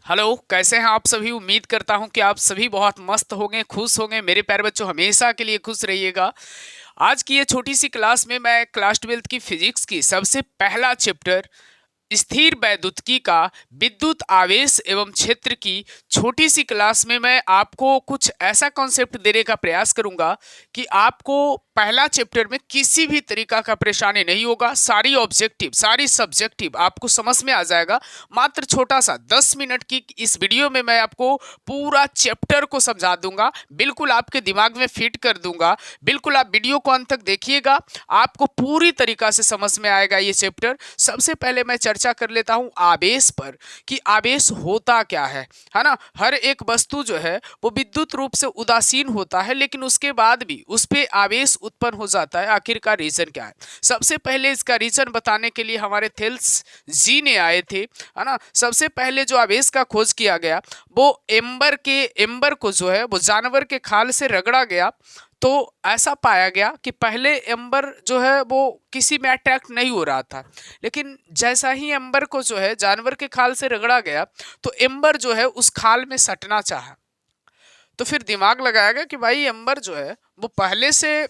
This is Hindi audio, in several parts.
हेलो, कैसे हैं आप सभी। उम्मीद करता हूं कि आप सभी बहुत मस्त होंगे, खुश होंगे। मेरे प्यारे बच्चों, हमेशा के लिए खुश रहिएगा। आज की ये छोटी सी क्लास में मैं क्लास 12th की फिजिक्स की सबसे पहला चैप्टर स्थिर वैद्युतिकी का विद्युत आवेश एवं क्षेत्र की छोटी सी क्लास में मैं आपको कुछ ऐसा कॉन्सेप्ट देने का प्रयास करूंगा कि आपको पहला चैप्टर में किसी भी तरीका का परेशानी नहीं होगा। सारी ऑब्जेक्टिव, सारी सब्जेक्टिव आपको समझ में आ जाएगा। मात्र छोटा सा 10 मिनट की इस वीडियो में मैं आपको पूरा चैप्टर को समझा दूंगा, बिल्कुल आपके दिमाग में फिट कर दूंगा। बिल्कुल आप वीडियो को अंत तक देखिएगा, आपको पूरी तरीका से समझ में आएगा ये चैप्टर। सबसे पहले मैं चर्चा कर लेता हूं आवेश पर कि आवेश होता क्या है ना। हर एक वस्तु जो है वो विद्युत रूप से उदासीन होता है, लेकिन उसके बाद भी उस पे आवेश उत्पन्न हो जाता है। आखिर का रीजन क्या है? सबसे पहले इसका रीजन बताने के लिए हमारे थेल्स जी ने आए थे, है ना। सबसे पहले जो आवेश का खोज किया गया वो एम्बर को जो है वो जानवर के खाल से रगड़ा गया। तो ऐसा पाया गया कि पहले एम्बर जो है वो किसी में अट्रैक्ट नहीं हो रहा था, लेकिन जैसा ही एम्बर को जो है जानवर के खाल से रगड़ा गया तो एम्बर जो है उस खाल में सटना चाहा। तो फिर दिमाग लगाया गया कि भाई एम्बर जो है वो पहले से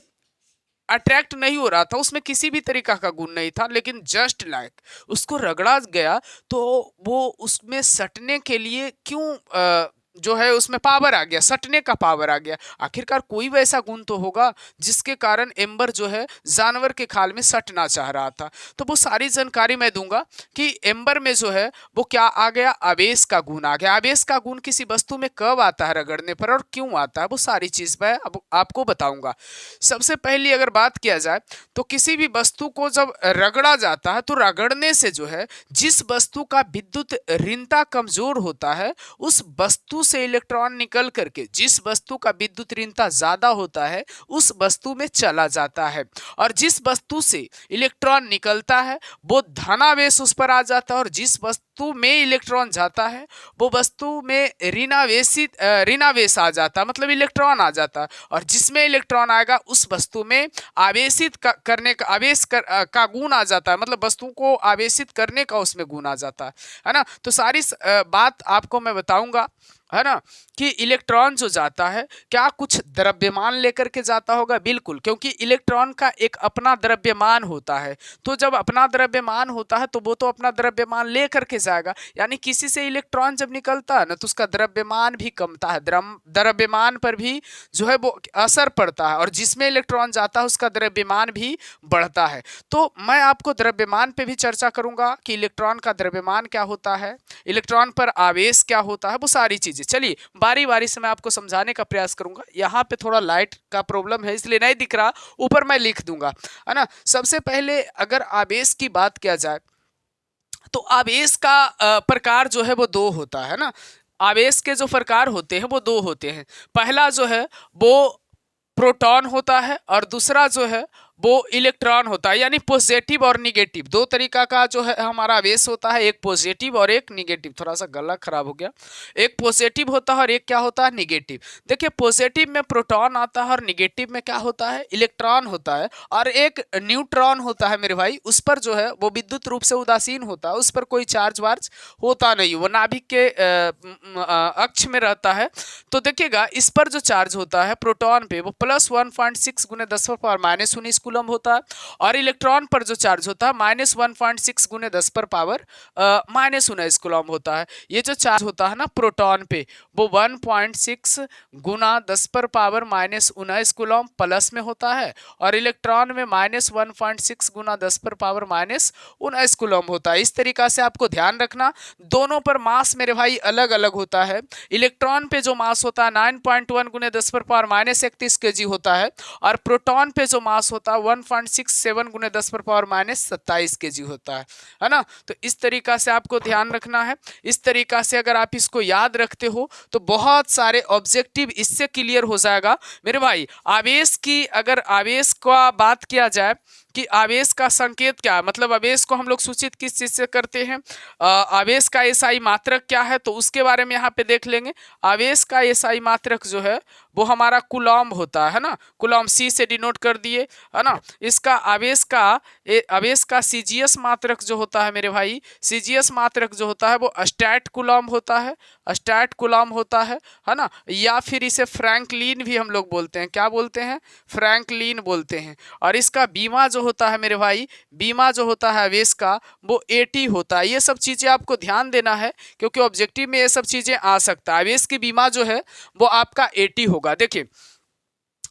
अट्रैक्ट नहीं हो रहा था, उसमें किसी भी तरीका का गुण नहीं था, लेकिन जस्ट लाइक उसको रगड़ा गया तो वो उसमें सटने के लिए क्यों जो है उसमें पावर आ गया, सटने का पावर आ गया। आखिरकार कोई वैसा गुण तो होगा जिसके कारण एम्बर जो है जानवर के खाल में सटना चाह रहा था। तो वो सारी जानकारी मैं दूंगा कि एम्बर में जो है वो क्या आ गया, आवेश का गुण आ गया। आवेश का गुण किसी वस्तु में कब आता है रगड़ने पर और क्यों आता है, वो सारी चीज मैं अब आपको बताऊंगा। सबसे पहली अगर बात किया जाए तो किसी भी वस्तु को जब रगड़ा जाता है तो रगड़ने से जो है जिस वस्तु का विद्युत ऋणता कमजोर होता है उस वस्तु से इलेक्ट्रॉन निकल करके जिस वस्तु का विद्युत ऋणता ज्यादा होता है उस वस्तु में चला जाता है, और जिस वस्तु से इलेक्ट्रॉन निकलता है वो धनावेश उस पर आ जाता है, और जिस वस्तु में इलेक्ट्रॉन जाता है वो वस्तु में ऋणावेश आ जाता है, मतलब इलेक्ट्रॉन आ जाता है। और जिसमें इलेक्ट्रॉन आएगा उस वस्तु में करने का का गुण आ जाता है, मतलब वस्तु को आवेशित करने का उसमें गुण आ जाता है ना। तो सारी बात आपको मैं बताऊंगा, है ना, कि इलेक्ट्रॉन जो जाता है क्या कुछ द्रव्यमान लेकर के जाता होगा। बिल्कुल, क्योंकि इलेक्ट्रॉन का एक अपना द्रव्यमान होता है। तो जब अपना द्रव्यमान होता है तो वो तो अपना द्रव्यमान लेकर के जाएगा, यानी किसी से इलेक्ट्रॉन जब निकलता है ना तो उसका द्रव्यमान भी कमता है, द्रव्यमान पर भी जो है वो असर पड़ता है, और जिसमें इलेक्ट्रॉन जाता है उसका द्रव्यमान भी बढ़ता है। तो मैं आपको द्रव्यमान पे भी चर्चा करूंगा कि इलेक्ट्रॉन का द्रव्यमान क्या होता है, इलेक्ट्रॉन पर आवेश क्या होता है, वो सारी चीजें। चलिए बारी बारी से मैं आपको समझाने का प्रयास करूंगा। यहाँ पे थोड़ा लाइट का प्रॉब्लम है इसलिए नहीं दिख रहा, ऊपर मैं लिख दूंगा, है ना। सबसे पहले अगर आवेश की बात किया जाए तो आवेश का प्रकार जो है वो दो होता है ना। आवेश के जो प्रकार होते हैं वो दो होते हैं। पहला जो है वो प्रोटॉन होता है और दूसरा जो है वो इलेक्ट्रॉन होता है, यानी पॉजिटिव और निगेटिव। दो तरीका का जो है हमारा आवेश होता है, एक पॉजिटिव और एक निगेटिव। थोड़ा सा गला खराब हो गया। एक पॉजिटिव होता है और एक क्या होता है, निगेटिव। देखिए पॉजिटिव में प्रोटॉन आता है और निगेटिव में क्या होता है, इलेक्ट्रॉन होता है। और एक न्यूट्रॉन होता है मेरे भाई, उस पर जो है वो विद्युत रूप से उदासीन होता है, उस पर कोई चार्ज वार्ज होता नहीं, वो नाभिक के अक्ष में रहता है। तो देखिएगा इस पर जो चार्ज होता है प्रोटॉन पे वो प्लस 1.6 गुने 10⁻⁻19 कूलम होता है, और इलेक्ट्रॉन पर जो चार्ज होता है -1.6 गुने 10⁻⁻19 कूलम होता है। ये जो चार्ज होता है ना प्रोटॉन पे वो 1.6 गुना 10⁻⁻19 कूलम प्लस में होता है, और इलेक्ट्रॉन में -1.6 गुना 10⁻⁻19 कूलम होता है। इस तरीका से आपको ध्यान रखना, दोनों पर मास मेरे भाई अलग अलग होता है। इलेक्ट्रॉन पे जो मास होता है 9.1 गुने 10⁻31 केजी होता है, और प्रोटॉन पे जो मास होता है 1.67 गुने 10⁻27 केजी होता है ना। तो इस तरीका से आपको ध्यान रखना है। इस तरीका से अगर आप इसको याद रखते हो तो बहुत सारे ऑब्जेक्टिव इससे क्लियर हो जाएगा मेरे भाई। आवेश की अगर आवेश का बात किया जाए कि आवेश का संकेत क्या है, मतलब आवेश को हम लोग सूचित किस चीज से करते हैं, आवेश का एसआई मात्रक क्या है, तो उसके बारे में यहाँ पे देख लेंगे। आवेश का एसआई मात्रक जो है वो हमारा कूलम्ब होता है ना, कूलम्ब सी से डिनोट कर दिए, है ना। इसका आवेश का सीजीएस मात्रक जो होता है मेरे भाई, सीजीएस मात्रक जो होता है वो स्टैट कूलम्ब होता है, स्टैट कूलम्ब होता है ना। या फिर इसे फ्रैंकलिन भी हम लोग बोलते हैं, क्या बोलते हैं, फ्रैंकलिन बोलते हैं। और इसका बीमा जो होता है मेरे भाई, बीमा जो होता है आवेश का वो 80 होता है। ये सब चीज़ें आपको ध्यान देना है क्योंकि ऑब्जेक्टिव में ये सब चीज़ें आ सकता है। आवेश की बीमा जो है वो आपका 80 होगा। देखिए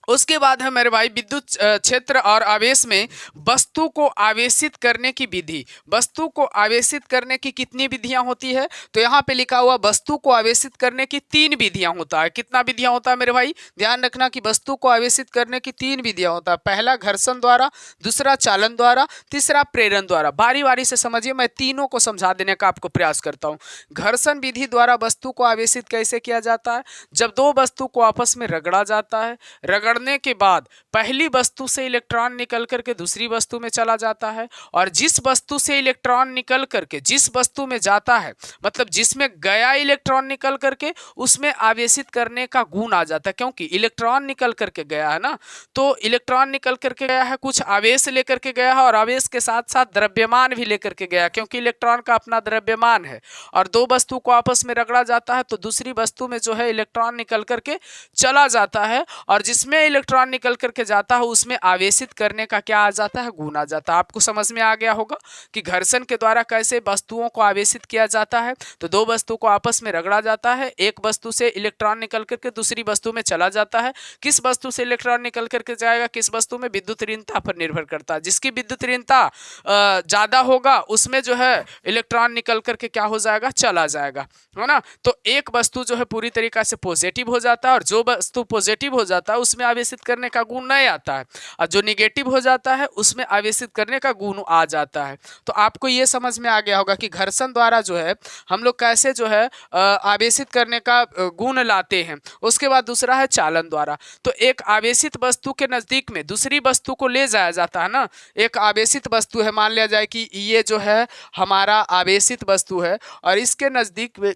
उसके बाद है मेरे भाई विद्युत क्षेत्र और आवेश में वस्तु को आवेशित करने की विधि। वस्तु को आवेशित करने की कितनी विधियां होती है, तो यहाँ पे लिखा हुआ वस्तु को आवेशित करने की 3 विधियां होता है। कितना विधियां होता है मेरे भाई, ध्यान रखना कि वस्तु को आवेशित करने की 3 विधियां होता है। पहला घर्षण द्वारा, दूसरा चालन द्वारा, तीसरा प्रेरण द्वारा। बारी बारी से समझिए, मैं तीनों को समझा देने का आपको प्रयास करता हूँ। घर्षण विधि द्वारा वस्तु को आवेशित कैसे किया जाता है, जब दो वस्तु को आपस में रगड़ा जाता है, रगड़ने के बाद पहली वस्तु से इलेक्ट्रॉन निकल करके दूसरी वस्तु में चला जाता है, और जिस वस्तु से इलेक्ट्रॉन निकल करके जिस वस्तु में जाता है, मतलब जिसमें गया इलेक्ट्रॉन निकल करके उसमें आवेशित करने का गुण आ जाता है। क्योंकि इलेक्ट्रॉन निकल करके गया है ना, तो इलेक्ट्रॉन निकल करके गया है, कुछ आवेश लेकर के गया है और आवेश के साथ साथ द्रव्यमान भी लेकर के गया, क्योंकि इलेक्ट्रॉन का अपना द्रव्यमान है। और दो वस्तु को आपस में रगड़ा जाता है तो दूसरी वस्तु में जो है इलेक्ट्रॉन निकल करके चला जाता है, और जिसमें इलेक्ट्रॉन निकल करके जाता है उसमें आवेशित करने का क्या आ जाता है, गुण आ जाता है। आपको समझ में आ गया होगा कि घर्षण के द्वारा कैसे वस्तुओं को आवेशित किया जाता है। तो दो वस्तु को आपस में रगड़ा जाता है, एक वस्तु से इलेक्ट्रॉन निकल करके दूसरी वस्तु में चला जाता है। किस वस्तु से इलेक्ट्रॉन निकल करके जाएगा किस वस्तु में, विद्युत ऋणता पर निर्भर करता है। जिसकी विद्युत ऋणता ज्यादा होगा उसमें जो है इलेक्ट्रॉन निकल करके क्या हो जाएगा, चला जाएगा, है ना। तो एक वस्तु जो है पूरी तरीका से पॉजिटिव हो जाता है, और जो वस्तु पॉजिटिव हो जाता है उसमें आवेशित करने का गुण नहीं आता है, और जो निगेटिव हो जाता है उसमें आवेशित करने का गुण आ जाता है। तो आपको ये समझ में आ गया होगा कि घर्षण द्वारा जो है हम लोग कैसे जो है आवेशित करने का गुण लाते हैं। उसके बाद दूसरा है चालन द्वारा। तो एक आवेशित वस्तु के नजदीक में दूसरी वस्तु को ले जाया जाता है ना। एक आवेशित वस्तु है, मान लिया जाए कि ये जो है हमारा आवेशित वस्तु है, और इसके नजदीक में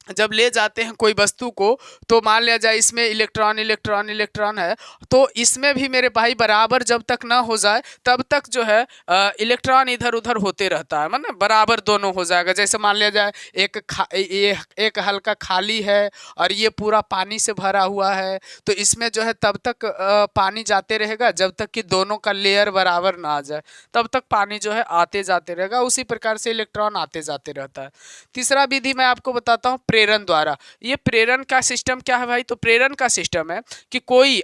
जब ले जाते हैं कोई वस्तु को, तो मान लिया जाए इसमें इलेक्ट्रॉन इलेक्ट्रॉन इलेक्ट्रॉन है, तो इसमें भी मेरे भाई बराबर जब तक ना हो जाए तब तक जो है इलेक्ट्रॉन इधर उधर होते रहता है, मतलब बराबर दोनों हो जाएगा। जैसे मान लिया जाए एक हल्का खाली है और ये पूरा पानी से भरा हुआ है, तो इसमें जो है तब तक पानी जाते रहेगा जब तक कि दोनों का लेयर बराबर ना आ जाए, तब तक पानी जो है आते जाते रहेगा। उसी प्रकार से इलेक्ट्रॉन आते जाते रहता है। तीसरा विधि मैं आपको बताता हूँ प्रेरण द्वारा। ये प्रेरण का सिस्टम क्या है भाई, तो प्रेरण का सिस्टम है कि कोई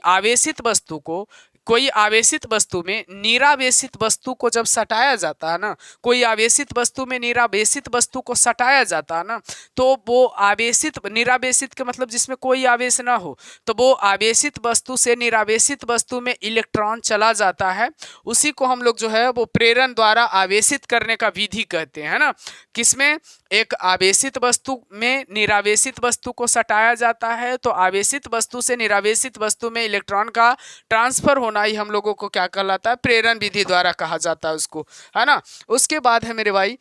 आवेशित वस्तु में निरावेशित वस्तु को जब सटाया जाता है ना, कोई आवेशित वस्तु में निरावेशित वस्तु को सटाया जाता है ना, तो वो आवेशित, निरावेशित के मतलब जिसमें कोई आवेश ना हो, तो वो आवेशित वस्तु से निरावेशित वस्तु में इलेक्ट्रॉन चला जाता है। उसी को हम लोग जो है वो प्रेरण द्वारा आवेशित करने का विधि कहते हैं ना। किसमें, एक आवेशित वस्तु में निरावेशित वस्तु को सटाया जाता है, तो आवेशित वस्तु से निरावेशित वस्तु में इलेक्ट्रॉन का ट्रांसफर होना ही हम लोगों को क्या कहलाता है, प्रेरण विधि द्वारा कहा जाता है उसको, है ना। उसके बाद है मेरे भाई,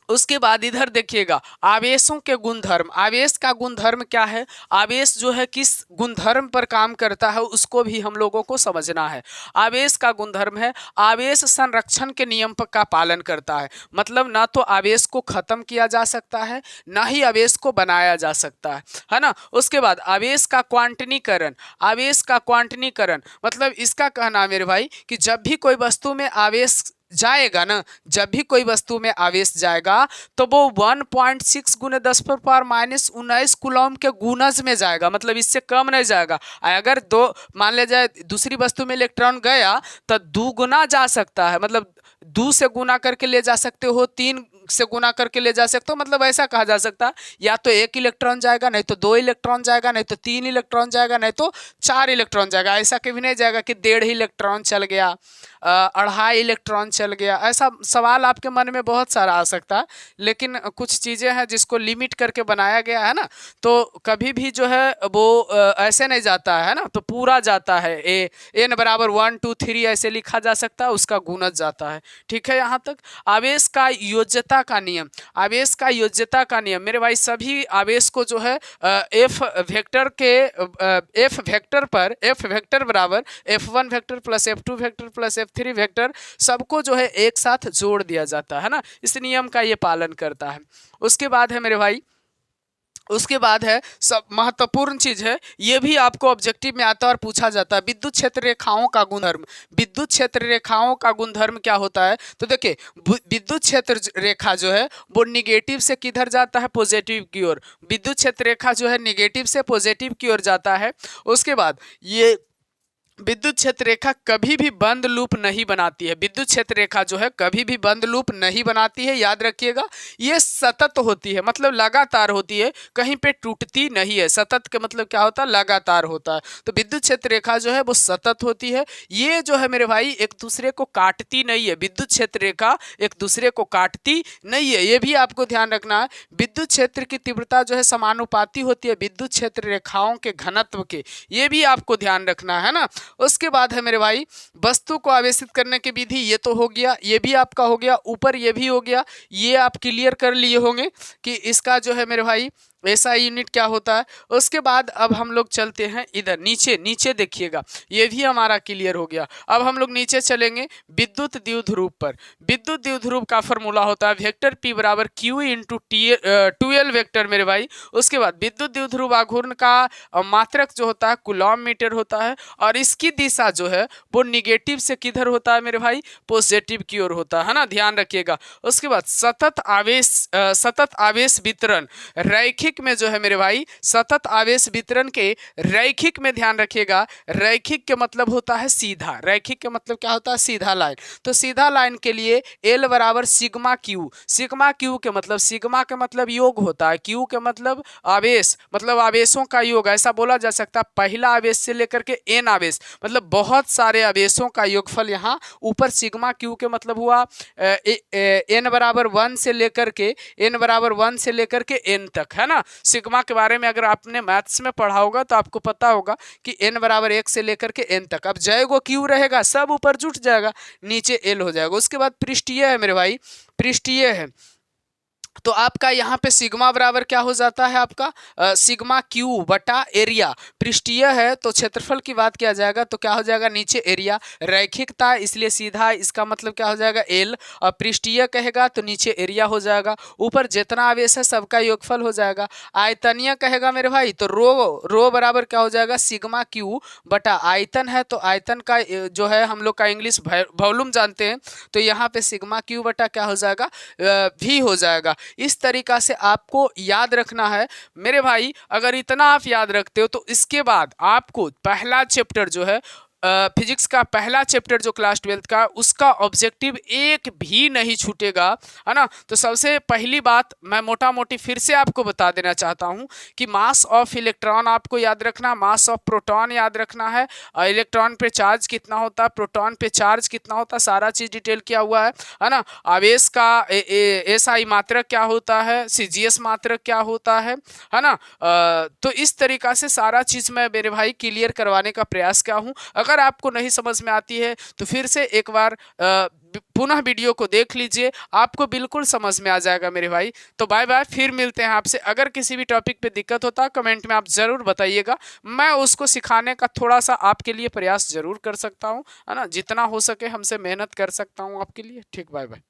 उसके बाद इधर देखिएगा आवेशों के गुणधर्म। आवेश का गुणधर्म क्या है, आवेश जो है किस गुणधर्म पर काम करता है उसको भी हम लोगों को समझना है। आवेश का गुणधर्म है आवेश संरक्षण के नियम का पालन करता है, मतलब ना तो आवेश को खत्म किया जा सकता है ना ही आवेश को बनाया जा सकता है ना। उसके बाद आवेश का क्वांटनीकरण। आवेश का क्वांटनीकरण मतलब इसका कहना मेरे भाई कि जब भी कोई वस्तु में आवेश जाएगा ना, जब भी कोई वस्तु में आवेश जाएगा तो वो 1.6 × 10⁻⁻⁹ कूलम्ब के गुणज में जाएगा, मतलब इससे कम नहीं जाएगा। अगर दो मान लिया जाए दूसरी वस्तु में इलेक्ट्रॉन गया तो 2 गुना जा सकता है, मतलब 2 से गुना करके ले जा सकते हो, 3 से गुना करके ले जा सकते हो, मतलब ऐसा कहा जा सकता है या तो 1 इलेक्ट्रॉन जाएगा, नहीं तो 2 इलेक्ट्रॉन जाएगा, नहीं तो 3 इलेक्ट्रॉन जाएगा, नहीं तो 4 इलेक्ट्रॉन जाएगा। ऐसा कभी नहीं जाएगा कि 1.5 इलेक्ट्रॉन चल गया, 2.5 इलेक्ट्रॉन चल गया। ऐसा सवाल आपके मन में बहुत सारा आ सकता है, लेकिन कुछ चीज़ें हैं जिसको लिमिट करके बनाया गया है ना, तो कभी भी जो है वो ऐसे नहीं जाता है ना, तो पूरा जाता है। n बराबर 1 2 3 ऐसे लिखा जा सकता है, उसका गुणज जाता है। ठीक है, यहाँ तक। आवेश का योज्यता का नियम, आवेश का योज्यता का नियम मेरे भाई, सभी आवेश को जो है एफ वेक्टर के एफ वेक्टर पर, एफ वेक्टर बराबर f1 vector plus f2 vector plus f3 vector, सबको जो है एक साथ जोड़ दिया जाता है ना। इस नियम का ये पालन करता है। उसके बाद है मेरे भाई, उसके बाद है सब महत्वपूर्ण चीज है, ये भी आपको ऑब्जेक्टिव में आता है और पूछा जाता है, विद्युत क्षेत्र रेखाओं का गुणधर्म। विद्युत क्षेत्र रेखाओं का गुणधर्म क्या होता है? तो देखिए, विद्युत क्षेत्र रेखा जो है वो निगेटिव से किधर जाता है? पॉजिटिव की ओर। विद्युत क्षेत्र रेखा जो है निगेटिव से पॉजिटिव की ओर जाता है। उसके बाद ये विद्युत क्षेत्र रेखा कभी भी बंद लूप नहीं बनाती है। विद्युत क्षेत्र रेखा जो है कभी भी बंद लूप नहीं बनाती है, याद रखिएगा। ये सतत होती है, मतलब लगातार होती है, कहीं पे टूटती नहीं है। सतत का मतलब क्या होता है? लगातार होता है। तो विद्युत क्षेत्र रेखा जो है वो सतत होती है। ये जो है मेरे भाई एक दूसरे को काटती नहीं है। विद्युत क्षेत्र रेखा एक दूसरे को काटती नहीं है, ये भी आपको ध्यान रखना है। विद्युत क्षेत्र की तीव्रता जो है समानुपाती होती है विद्युत क्षेत्र रेखाओं के घनत्व के, ये भी आपको ध्यान रखना है ना। उसके बाद है मेरे भाई वस्तु को आवेशित करने की विधि, ये तो हो गया, ये भी आपका हो गया, ऊपर ये भी हो गया। ये आप क्लियर कर लिए होंगे कि इसका जो है मेरे भाई ऐसा यूनिट क्या होता है। उसके बाद अब हम लोग चलते हैं इधर नीचे, नीचे देखिएगा, ये भी हमारा क्लियर हो गया। अब हम लोग नीचे चलेंगे विद्युत द्विध्रुव पर। विद्युत द्विध्रुव का फॉर्मूला होता है वेक्टर P बराबर Q इंटू 12 वेक्टर मेरे भाई। उसके बाद विद्युत द्विध्रुव आघूर्ण का मात्रक जो होता है कूलॉम मीटर होता है, और इसकी दिशा जो है वो निगेटिव से किधर होता है मेरे भाई? पॉजिटिव की ओर होता है ना, ध्यान रखिएगा। उसके बाद सतत आवेश वितरण रैखिक में जो है मेरे भाई, सतत आवेश वितरण के रैखिक में ध्यान रखिएगा, रैखिक के मतलब होता है सीधा। रैखिक के मतलब क्या होता है? सीधा लाइन। तो सीधा लाइन के लिए L बराबर सिग्मा क्यू। सिग्मा क्यू के मतलब, सिग्मा के मतलब योग होता है, क्यू के मतलब आवेश, मतलब आवेशों का योग। ऐसा बोला जा सकता है पहला आवेश से लेकर के n आवेश, मतलब बहुत सारे आवेशों का योगफल। यहाँ ऊपर सिग्मा क्यू के मतलब हुआ n बराबर 1 से लेकर के n तक, है ना। सिग्मा के बारे में अगर आपने मैथ्स में पढ़ा होगा तो आपको पता होगा कि n बराबर 1 से लेकर के n तक। अब जयगो क्यू रहेगा, सब ऊपर जुट जाएगा, नीचे l हो जाएगा। उसके बाद पृष्ठीय है मेरे भाई, पृष्ठीय है तो आपका यहाँ पे सिग्मा बराबर क्या हो जाता है? आपका सिग्मा क्यू बटा एरिया। पृष्ठीय है तो क्षेत्रफल की बात किया जाएगा तो क्या हो जाएगा? नीचे एरिया। रैखिकता इसलिए सीधा, इसका मतलब क्या हो जाएगा? एल। और पृष्ठीय कहेगा तो नीचे एरिया हो जाएगा। ऊपर जितना आवेश है सबका योगफल हो जाएगा। आयतनीय कहेगा मेरे भाई तो रो बराबर क्या हो जाएगा? सिग्मा क्यू बटा आयतन है तो आयतन का जो है हम लोग का इंग्लिश वॉल्यूम जानते हैं, तो यहाँ पे सिग्मा क्यू बटा क्या हो जाएगा? भी हो जाएगा। इस तरीका से आपको याद रखना है मेरे भाई। अगर इतना आप याद रखते हो तो इसके बाद आपको पहला चैप्टर जो है फिजिक्स का पहला चैप्टर जो क्लास 12th का, उसका ऑब्जेक्टिव एक भी नहीं छूटेगा, है ना। तो सबसे पहली बात मैं मोटा मोटी फिर से आपको बता देना चाहता हूं कि मास ऑफ इलेक्ट्रॉन आपको याद रखना, मास ऑफ प्रोटॉन याद रखना है, इलेक्ट्रॉन पे चार्ज कितना होता है, प्रोटॉन पे चार्ज कितना होता है, सारा चीज डिटेल किया हुआ है ना। आवेश का एसआई मात्रक क्या होता है, सीजीएस मात्रक क्या होता है ना। तो इस तरीका से सारा चीज मैं मेरे भाई क्लियर करवाने का प्रयास किया हूँ। अगर आपको नहीं समझ में आती है तो फिर से एक बार पुनः वीडियो को देख लीजिए, आपको बिल्कुल समझ में आ जाएगा मेरे भाई। तो बाय बाय, फिर मिलते हैं आपसे। अगर किसी भी टॉपिक पे दिक्कत होता है कमेंट में आप ज़रूर बताइएगा, मैं उसको सिखाने का थोड़ा सा आपके लिए प्रयास ज़रूर कर सकता हूँ, है ना। जितना हो सके हमसे मेहनत कर सकता हूँ आपके लिए। ठीक, बाय बाय।